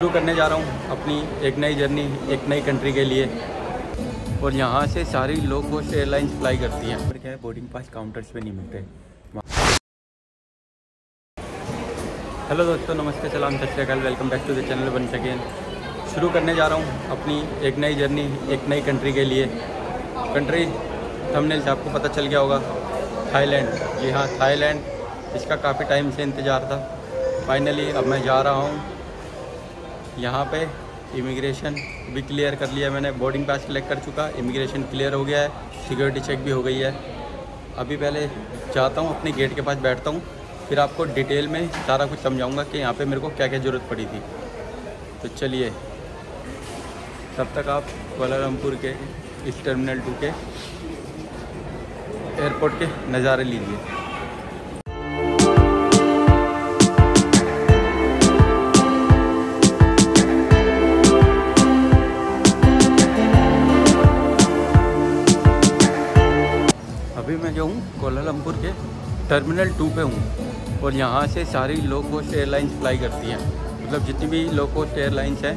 शुरू करने जा रहा हूँ अपनी एक नई जर्नी एक नई कंट्री के लिए। और यहाँ से सारी लो कॉस्ट एयरलाइंस फ्लाई करती हैं। पर क्या है, बोर्डिंग पास काउंटर्स पे नहीं मिलते। हेलो दोस्तों, नमस्ते, सलाम, सत श्री अकाल, welcome back to the channel once again. शुरू करने जा रहा हूँ अपनी एक नई जर्नी एक नई कंट्री के लिए। कंट्री थंबनेल से आपको पता चल गया होगा, थाईलैंड। जी हाँ, थाईलैंड। इसका काफ़ी टाइम से इंतज़ार था। फाइनली अब मैं जा रहा हूँ। यहाँ पे इमिग्रेशन भी क्लियर कर लिया मैंने, बोर्डिंग पास कलेक्ट कर चुका, इमिग्रेशन क्लियर हो गया है, सिक्योरिटी चेक भी हो गई है। अभी पहले जाता हूँ अपने गेट के पास बैठता हूँ, फिर आपको डिटेल में सारा कुछ समझाऊँगा कि यहाँ पे मेरे को क्या क्या ज़रूरत पड़ी थी। तो चलिए, तब तक आप कुआलालंपुर के इस टर्मिनल 2 के एयरपोर्ट के नज़ारे लीजिए। अभी मैं जो हूँ कुआलालंपुर के टर्मिनल 2 पे हूँ और यहाँ से सारी लो कॉस्ट एयरलाइंस फ्लाई करती हैं। मतलब जितनी भी लो कॉस्ट एयरलाइंस हैं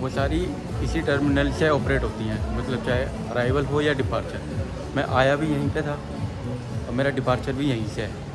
वो सारी इसी टर्मिनल से ऑपरेट होती हैं। मतलब चाहे अराइवल हो या डिपार्चर। मैं आया भी यहीं पे था और मेरा डिपार्चर भी यहीं से है।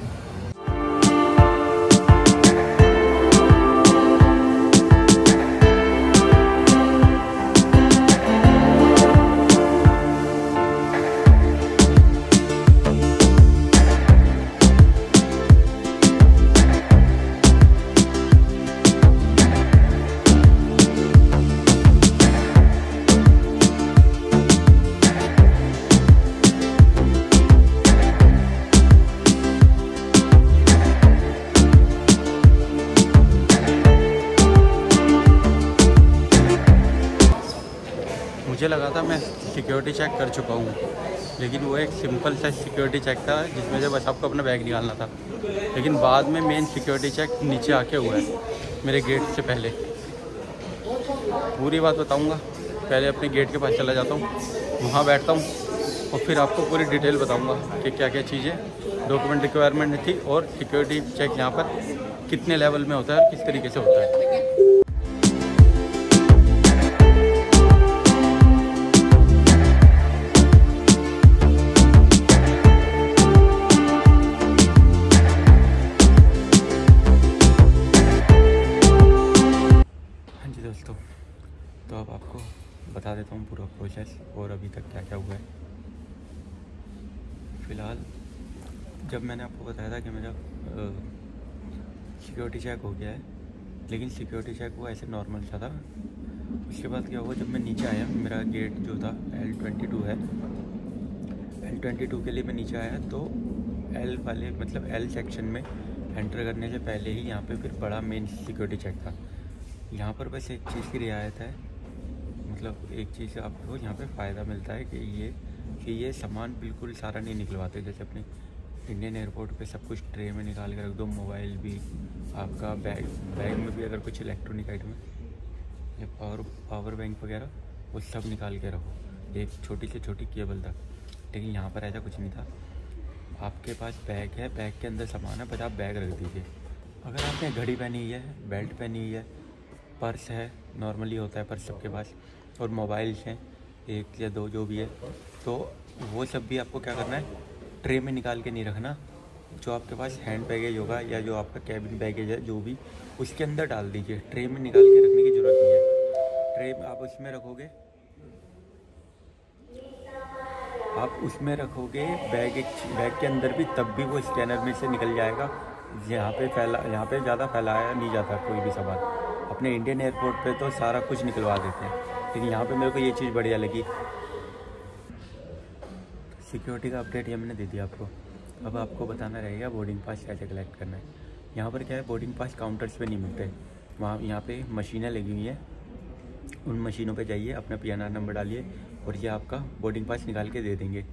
मुझे लगा था मैं सिक्योरिटी चेक कर चुका हूँ, लेकिन वो एक सिंपल सा सिक्योरिटी चेक था जिसमें से बस आपको अपना बैग निकालना था। लेकिन बाद में मेन सिक्योरिटी चेक नीचे आके हुआ है, मेरे गेट से पहले। पूरी बात बताऊँगा। पहले अपने गेट के पास चला जाता हूँ, वहाँ बैठता हूँ और फिर आपको पूरी डिटेल बताऊँगा कि क्या क्या चीज़ें डॉक्यूमेंट रिक्वायरमेंट थी और सिक्योरिटी चेक यहाँ पर कितने लेवल में होता है और किस तरीके से होता है। दोस्तों, तो अब आपको बता देता हूँ पूरा प्रोसेस और अभी तक क्या क्या हुआ है। फ़िलहाल जब मैंने आपको बताया था कि मेरा सिक्योरिटी चेक हो गया है, लेकिन सिक्योरिटी चेक वो ऐसे नॉर्मल सा था। उसके बाद क्या हुआ, जब मैं नीचे आया, मेरा गेट जो था L22 है, L22 के लिए मैं नीचे आया तो L वाले मतलब L सेक्शन में एंटर करने से पहले ही यहाँ पे फिर बड़ा मेन सिक्योरिटी चेक था। यहाँ पर बस एक चीज़ की रियायत है, मतलब एक चीज़ आपको यहाँ पे फ़ायदा मिलता है कि ये सामान बिल्कुल सारा नहीं निकलवाते। जैसे अपने इंडियन एयरपोर्ट पे सब कुछ ट्रे में निकाल के रख दो, मोबाइल भी, आपका बैग में भी अगर कुछ इलेक्ट्रॉनिक आइटम है या पावर बैंक वगैरह, वो सब निकाल के रखो, एक छोटी से छोटी केबल तक। लेकिन यहाँ पर ऐसा कुछ नहीं था। आपके पास बैग है, बैग के अंदर सामान है, बस आप बैग रख दीजिए। अगर आपने घड़ी पहनी हुई है, बेल्ट पहनी हुई है, पर्स है, नॉर्मली होता है पर्स सबके पास, और मोबाइल्स हैं 1 या 2 जो भी है, तो वो सब भी आपको क्या करना है, ट्रे में निकाल के नहीं रखना। जो आपके पास हैंड बैगेज होगा या जो आपका कैबिन बैगेज है, जो भी, उसके अंदर डाल दीजिए। ट्रे में निकाल के रखने की ज़रूरत नहीं है। ट्रे आप उसमें रखोगे, बैग के अंदर भी, तब भी वो स्कैनर में से निकल जाएगा। यहाँ पे ज़्यादा फैलाया नहीं जाता कोई भी सामान। अपने इंडियन एयरपोर्ट पे तो सारा कुछ निकलवा देते हैं, लेकिन यहाँ पे मेरे को ये चीज़ बढ़िया लगी। सिक्योरिटी का अपडेट ये मैंने दे दिया आपको। अब आपको बताना रहेगा बोर्डिंग पास कैसे कलेक्ट करना है। यहाँ पर क्या है, बोर्डिंग पास काउंटर्स पे नहीं मिलते। यहाँ पे मशीनें लगी हुई हैं, उन मशीनों पे जाइए, अपना PNR नंबर डालिए और ये आपका बोर्डिंग पास निकाल के दे देंगे।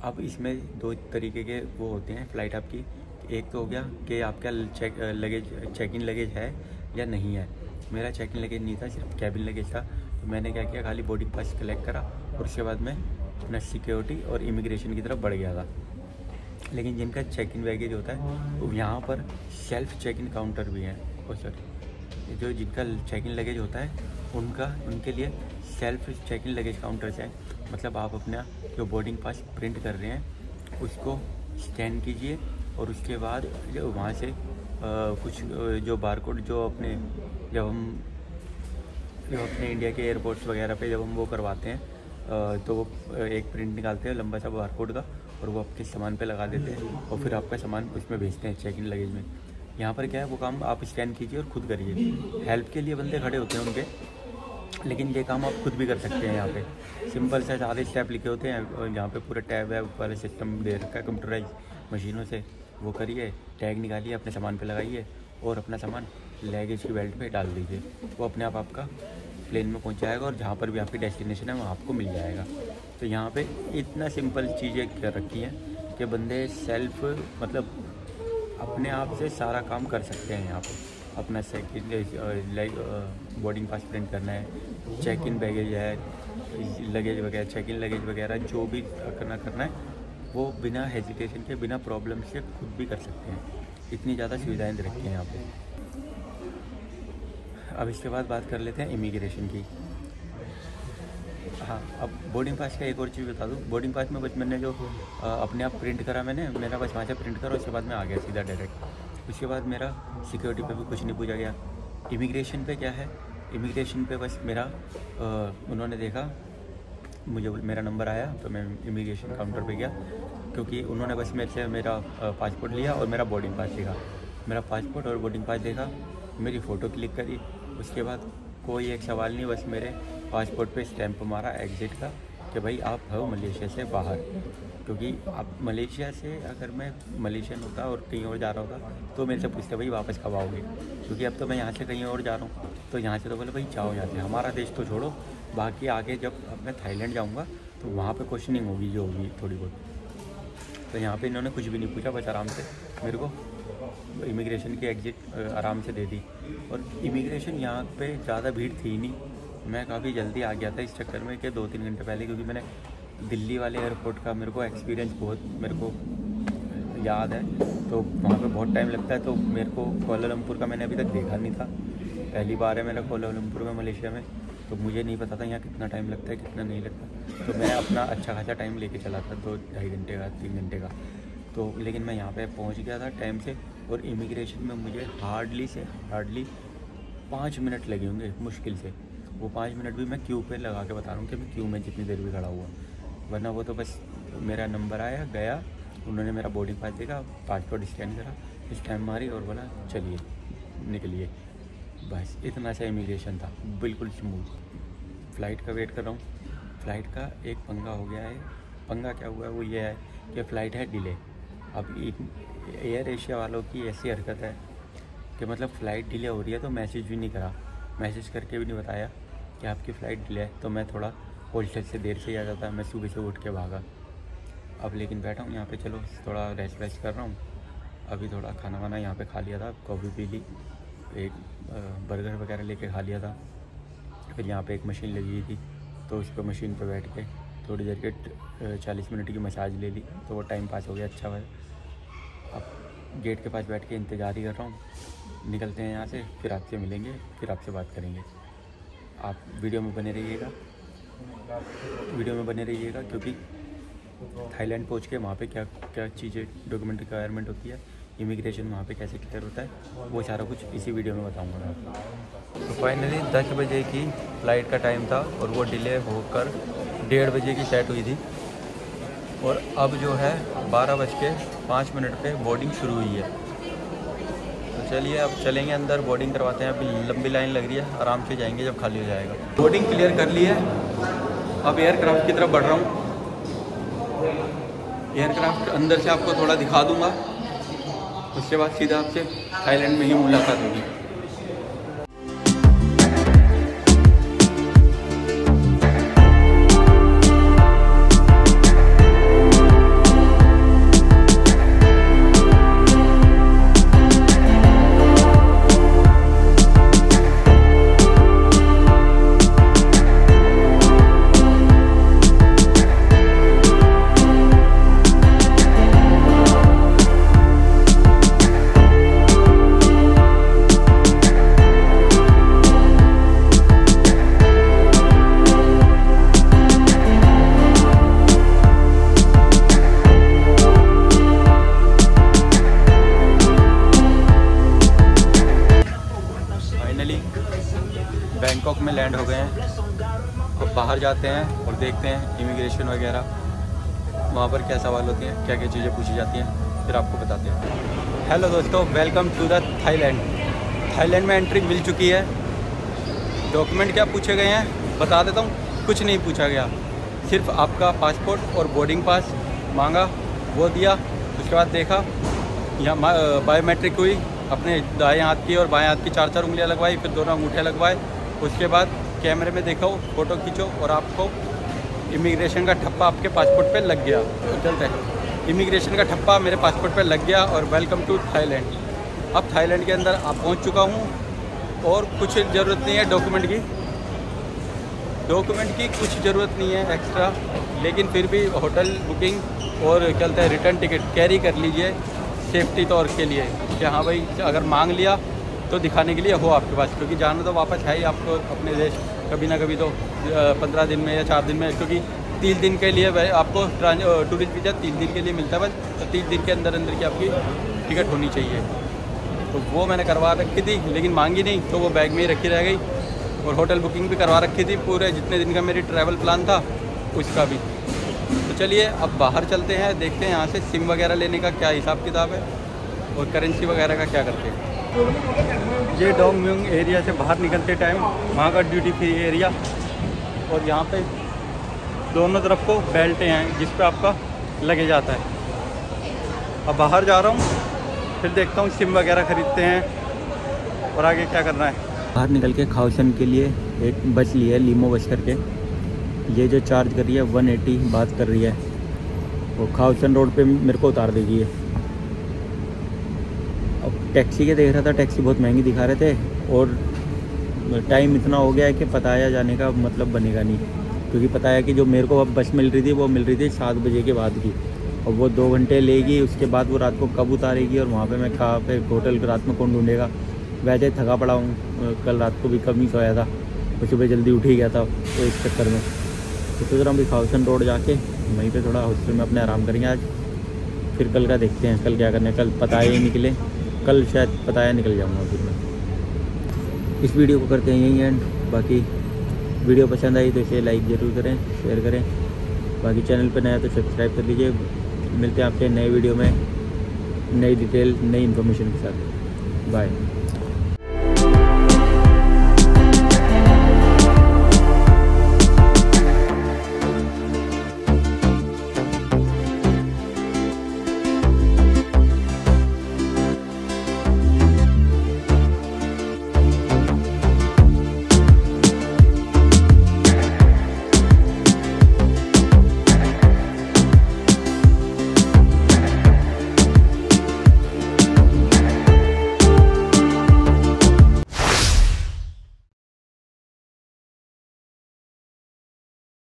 अब इसमें 2 तरीके के वो होते हैं फ़्लाइट आपकी। एक तो हो गया कि आपका चेक इन लगेज है या नहीं है। मेरा चेक इन लगेज नहीं था, सिर्फ कैबिन लगेज था। तो मैंने क्या किया, खाली बोर्डिंग पास कलेक्ट करा और उसके बाद मैं अपना सिक्योरिटी और इमिग्रेशन की तरफ बढ़ गया था। लेकिन जिनका चेक इन बैगेज होता है वो यहाँ पर सेल्फ चेक इन काउंटर भी है। ओ सॉरी, जो जिनका चेक इन लगेज होता है उनके लिए self check in luggage counters हैं। मतलब आप अपना जो बोर्डिंग पास प्रिंट कर रहे हैं उसको स्कैन कीजिए और उसके बाद जो वहाँ से कुछ जो बारकोड जो अपने इंडिया के एयरपोर्ट्स वगैरह पे जब हम वो करवाते हैं तो वो एक प्रिंट निकालते हैं लंबा सा बारकोड का और वो आपके सामान पे लगा देते हैं और फिर आपका सामान उसमें भेजते हैं चेक इन लगेज में। यहाँ पर क्या है, वो काम आप स्कैन कीजिए और ख़ुद करिए। हेल्प के लिए बंदे खड़े होते हैं उनके, लेकिन ये काम आप खुद भी कर सकते हैं। यहाँ पे सिंपल से सारे स्टेप लिखे होते हैं और यहाँ पे पूरा टैब वैब वाला सिस्टम दे रखा है कंप्यूटराइज मशीनों से। वो करिए, टैग निकालिए, अपने सामान पे लगाइए और अपना सामान लगेज की बेल्ट पे डाल दीजिए। वो अपने आप आपका प्लेन में पहुँच जाएगा और जहाँ पर भी आपकी डेस्टिनेशन है वहाँ आपको मिल जाएगा। तो यहाँ पे इतना सिंपल चीज़ें कर रखी हैं कि बंदे सेल्फ मतलब अपने आप से सारा काम कर सकते हैं। यहाँ पे अपना बोर्डिंग पास प्रिंट करना है, चेक इन बैगेज है, लगेज वगैरह, चेक इन लगेज वगैरह जो भी करना है वो बिना हेजिटेशन के, बिना प्रॉब्लम से खुद भी कर सकते हैं। इतनी ज़्यादा सुविधाएं दे रखी हैं यहाँ पे। अब इसके बाद बात कर लेते हैं इमिग्रेशन की। हाँ, अब बोर्डिंग पास का एक और चीज़ बता दूँ। बोर्डिंग पास में बस मैंने जो अपने आप प्रिंट करा, मेरा बस वहाँ से प्रिंट करा, उसके बाद मैं आ गया सीधा डायरेक्ट। उसके बाद मेरा सिक्योरिटी पे भी कुछ नहीं पूछा गया। इमिग्रेशन पे क्या है, इमिग्रेशन पे बस मेरा उन्होंने देखा, मुझे मेरा नंबर आया तो मैं इमिग्रेशन काउंटर पे गया, क्योंकि उन्होंने बस मेरे से मेरा पासपोर्ट लिया और मेरा बोर्डिंग पास देखा। मेरा पासपोर्ट और बोर्डिंग पास देखा, मेरी फ़ोटो क्लिक करी, उसके बाद कोई एक सवाल नहीं, बस मेरे पासपोर्ट पे स्टैंप मारा एग्ज़िट का कि भाई आप हो मलेशिया से बाहर। क्योंकि अब मलेशिया से अगर मैं मलेशियन होता और कहीं और जा रहा होता तो मेरे से पूछते भाई वापस कब आओगे, क्योंकि अब तो मैं यहाँ से कहीं और जा रहा हूँ, तो यहाँ से तो बोले भाई जाओ यहाँ से, हमारा देश तो छोड़ो, बाकी आगे जब अब मैं थाईलैंड जाऊँगा तो वहाँ पे क्वेश्चनिंग होगी जो होगी थोड़ी बहुत। तो यहाँ पे इन्होंने कुछ भी नहीं पूछा, बस आराम से मेरे को इमिग्रेशन की एग्ज़िट आराम से दे दी। और इमिग्रेशन यहाँ पे ज़्यादा भीड़ थी नहीं, मैं काफ़ी जल्दी आ गया था इस चक्कर में कि 2-3 घंटे पहले, क्योंकि मैंने दिल्ली वाले एयरपोर्ट का मेरे को एक्सपीरियंस बहुत मेरे को याद है। तो वहाँ पे बहुत टाइम लगता है, तो मेरे को कोलालमपुर का मैंने अभी तक देखा नहीं था, पहली बार है मेरा कोलालमपुर में मलेशिया में, तो मुझे नहीं पता था यहाँ कितना टाइम लगता है कितना नहीं लगता। तो मैं अपना अच्छा खासा टाइम लेके चला था, 2-2.5 घंटे का 3 घंटे का। तो लेकिन मैं यहाँ पे पहुँच गया था टाइम से, और इमिग्रेशन में मुझे हार्डली 5 मिनट लगे होंगे मुश्किल से। वो 5 मिनट भी मैं क्यू पे लगा के बता रहा हूँ कि मैं क्यू में जितनी देर भी खड़ा हुआ, वरना वो तो बस मेरा नंबर आया गया, उन्होंने मेरा बोर्डिंग पास देखा, पासपोर्ट स्कैन करा, स्टैम्प मारी और बोला चलिए निकलिए, बस इतना सा इमिग्रेशन था, बिल्कुल स्मूथ। फ़्लाइट का वेट कर रहा हूँ। फ़्लाइट का एक पंगा हो गया है। पंगा क्या हुआ है वो ये है कि फ़्लाइट है डिले। अब एयर एशिया वालों की ऐसी हरकत है कि मतलब फ़्लाइट डिले हो रही है तो मैसेज भी नहीं करा, मैसेज करके भी नहीं बताया कि आपकी फ़्लाइट डिले है। तो मैं थोड़ा होटल से देर से ही आ जाता, मैं सुबह से उठ के भागा। अब लेकिन बैठा हूँ यहाँ पे, चलो थोड़ा रेस्ट वेस्ट कर रहा हूँ। अभी थोड़ा खाना वाना यहाँ पे खा लिया था, कॉफ़ी पी ली, एक बर्गर वगैरह लेके खा लिया था। फिर यहाँ पे एक मशीन लगी हुई थी, तो उस पर मशीन पे बैठ के थोड़ी देर के 40 मिनट की मसाज ले ली, तो वो टाइम पास हो गया अच्छा है। अब गेट के पास बैठ के इंतज़ार ही कर रहा हूँ, निकलते हैं यहाँ से, फिर आपसे मिलेंगे, फिर आपसे बात करेंगे। आप वीडियो में बने रहिएगा, क्योंकि थाईलैंड पहुँच के वहाँ पे क्या क्या चीज़ें डॉक्यूमेंट रिक्वायरमेंट होती है, इमिग्रेशन वहाँ पे कैसे क्लियर होता है, वो सारा कुछ इसी वीडियो में बताऊँगा मैं आपको। तो फाइनली 10 बजे की फ़्लाइट का टाइम था और वो डिले होकर 1:30 बजे की सेट हुई थी, और अब जो है 12:05 पे बोर्डिंग शुरू हुई है। तो चलिए अब चलेंगे अंदर, बोर्डिंग करवाते हैं। अभी लंबी लाइन लग रही है, आराम से जाएंगे जब खाली हो जाएगा। बोर्डिंग क्लियर कर ली है, अब एयरक्राफ्ट की तरफ बढ़ रहा हूँ। एयरक्राफ्ट अंदर से आपको थोड़ा दिखा दूँगा, उसके बाद सीधा आपसे थाईलैंड में ही मुलाकात होगी। बैंकॉक में लैंड हो गए हैं। अब बाहर जाते हैं और देखते हैं इमिग्रेशन वगैरह वहाँ पर क्या सवाल होते हैं, क्या क्या चीज़ें पूछी जाती हैं, फिर आपको बताते हैं। हेलो दोस्तों, welcome to the Thailand. Thailand में एंट्री मिल चुकी है। डॉक्यूमेंट क्या पूछे गए हैं बता देता हूँ। कुछ नहीं पूछा गया, सिर्फ आपका पासपोर्ट और बोर्डिंग पास मांगा, वो दिया। उसके बाद देखा यहाँ बायोमेट्रिक हुई, अपने दाएं हाथ की और बाएं हाथ की 4 उंगलियां लगवाई, फिर दोनों अंगूठे लगवाए। उसके बाद कैमरे में देखो, फ़ोटो खींचो और आपको इमिग्रेशन का ठप्पा आपके पासपोर्ट पे लग गया। चलते हैं, इमिग्रेशन का ठप्पा मेरे पासपोर्ट पे लग गया और वेलकम टू थाईलैंड। अब थाईलैंड के अंदर आप पहुंच चुका हूं और कुछ ज़रूरत नहीं है डॉक्यूमेंट की कुछ ज़रूरत नहीं है एक्स्ट्रा, लेकिन फिर भी होटल बुकिंग और चलते हैं रिटर्न टिकट कैरी कर लीजिए सेफ्टी तौर के लिए कि हाँ भाई अगर मांग लिया तो दिखाने के लिए हो आपके पास, क्योंकि जाना तो वापस है ही आपको अपने देश कभी ना कभी तो 15 दिन में या 4 दिन में, क्योंकि 3 दिन के लिए आपको टूरिस्ट वीज़ा 3 दिन के लिए मिलता है बस, तो 3 दिन के अंदर की आपकी टिकट होनी चाहिए। तो वो मैंने करवा रखी थी लेकिन मांगी नहीं, तो वो बैग में ही रखी रह गई। और होटल बुकिंग भी करवा रखी थी पूरे जितने दिन का मेरी ट्रैवल प्लान था उसका भी। तो चलिए अब बाहर चलते हैं, देखते हैं यहाँ से सिम वगैरह लेने का क्या हिसाब किताब है और करेंसी वगैरह का क्या करते हैं। ये डोंग म्यूंग एरिया से बाहर निकलते टाइम वहाँ का ड्यूटी फ्री एरिया, और यहाँ पे दोनों तरफ को बेल्टें हैं जिस पे आपका लगे जाता है। अब बाहर जा रहा हूँ, फिर देखता हूँ सिम वगैरह ख़रीदते हैं और आगे क्या करना है। बाहर निकल के खाओसन के लिए एक बस ली है, लीमो बस करके। ये जो चार्ज कर रही है 180 बात कर रही है, वो खाओसन रोड पे मेरे को उतार देगी। अब टैक्सी के देख रहा था, टैक्सी बहुत महंगी दिखा रहे थे और टाइम इतना हो गया है कि पताया जाने का मतलब बनेगा नहीं, क्योंकि पताया कि जो मेरे को अब बस मिल रही थी वो मिल रही थी 7 बजे के बाद की, और वो 2 घंटे लेगी। उसके बाद वो रात को कब उतारेगी और वहाँ पे मैं कहाँ पे होटल रात में कौन ढूंढेगा। वैसे थका पड़ा हूँ, कल रात को भी कम ही सोया था और सुबह जल्दी उठ ही गया था, तो इस चक्कर में तो सोच रहा हूँ खाओसन रोड जाके वहीं पे थोड़ा हॉस्टल में अपने आराम करेंगे आज। फिर कल का देखते हैं, कल क्या करना है। कल पताया ही निकले, कल शायद पताया निकल जाऊँगा। फिर मैं इस वीडियो को करते हैं यहीं एंड। बाकी वीडियो पसंद आई तो इसे लाइक ज़रूर करें, शेयर करें। बाकी चैनल पर नया तो सब्सक्राइब कर लीजिए। मिलते हैं आपके नए वीडियो में नई डिटेल नई इन्फॉर्मेशन के साथ। बाय।